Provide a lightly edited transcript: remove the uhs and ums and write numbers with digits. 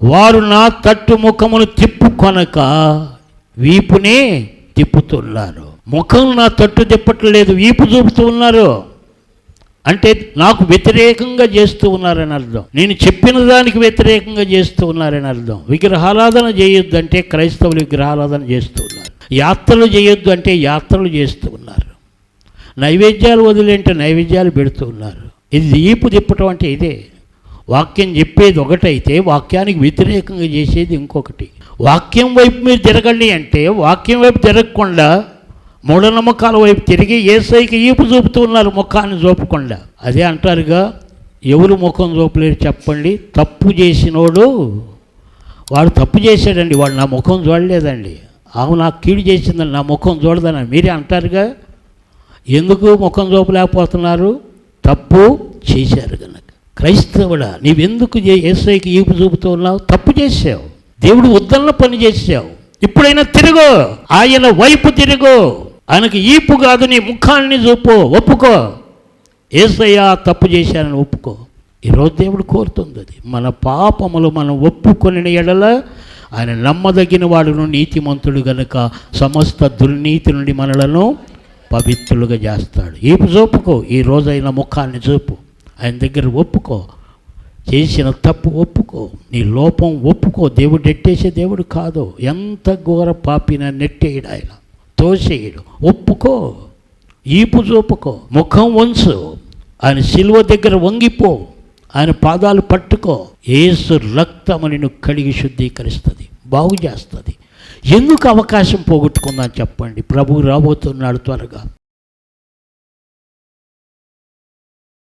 వారు నా తట్టు ముఖమును తిప్పుకొనక వీపునే తిప్పుతున్నారు. ముఖం నా తట్టు తిప్పట్లేదు, వీపు చూపుతూ ఉన్నారు. అంటే నాకు వ్యతిరేకంగా చేస్తూ ఉన్నారని అర్థం. నేను చెప్పిన దానికి వ్యతిరేకంగా చేస్తూ ఉన్నారని అర్థం. విగ్రహారాధన చేయొద్దు అంటే క్రైస్తవులు విగ్రహారాధన చేస్తూ ఉన్నారు. యాత్రలు చేయొద్దు అంటే యాత్రలు చేస్తూ ఉన్నారు. నైవేద్యాలు వదిలేంటే నైవేద్యాలు పెడుతూ ఉన్నారు. ఇది వీపు తిప్పటం అంటే ఇదే. వాక్యం చెప్పేది ఒకటైతే వాక్యానికి వ్యతిరేకంగా చేసేది ఇంకొకటి. వాక్యం వైపు మీరు తిరగండి అంటే వాక్యం వైపు తిరగకుండా మూఢనమ్మకాల వైపు తిరిగి యేసయ్యకి ఈపు చూపుతూ ఉన్నారు, ముఖాన్ని చూపకుండా. అదే అంటారుగా, ఎవరు ముఖం చూపలేరు చెప్పండి? తప్పు చేసినోడు వాడు తప్పు చేశాడండి, వాడు నా ముఖం చూడలేదండి, ఆమె నాకు కీడు చేసిందని నా ముఖం చూడదని మీరే అంటారుగా. ఎందుకు ముఖం చూపలేకపోతున్నారు? తప్పు చేశారు కనుక. క్రైస్తవుడా, నీవెందుకు యేసయ్యకి ఈపు చూపుతూ ఉన్నావు? తప్పు చేసావు, దేవుడు వద్దన్న పని చేసావు. ఇప్పుడైనా తిరుగు, ఆయన వైపు తిరుగు. ఆయనకు ఈపు కాదు, నీ ముఖాన్ని చూపు, ఒప్పుకో. యేసయ్య తప్పు చేశానని ఒప్పుకో. ఈరోజు దేవుడు కోరుతుంది అది. మన పాపములు మనం ఒప్పుకొని ఎడల ఆయన నమ్మదగిన వాడును నీతిమంతుడు గనుక సమస్త దుర్నీతి నుండి మనలను పవిత్రులుగా చేస్తాడు. ఈపు చూపుకో, ఈ రోజైన ముఖాన్ని చూపు, ఆయన దగ్గర ఒప్పుకో. చేసిన తప్పు ఒప్పుకో, నీ లోపం ఒప్పుకో. దేవుడు నెట్టేసే దేవుడు కాదు. ఎంత ఘోర పాపిన నెట్టేయడు ఆయన, తోసేయడు. ఒప్పుకో, ఈపు చూపుకో, ముఖం వంచు, ఆయన శిలువ దగ్గర వంగిపో, ఆయన పాదాలు పట్టుకో. యేసు రక్తము నిన్ను కడిగి శుద్ధీకరిస్తుంది, బాగు చేస్తుంది. ఎందుకు అవకాశం పోగొట్టుకుందాం చెప్పండి? ప్రభువు రాబోతున్నాడు త్వరగా.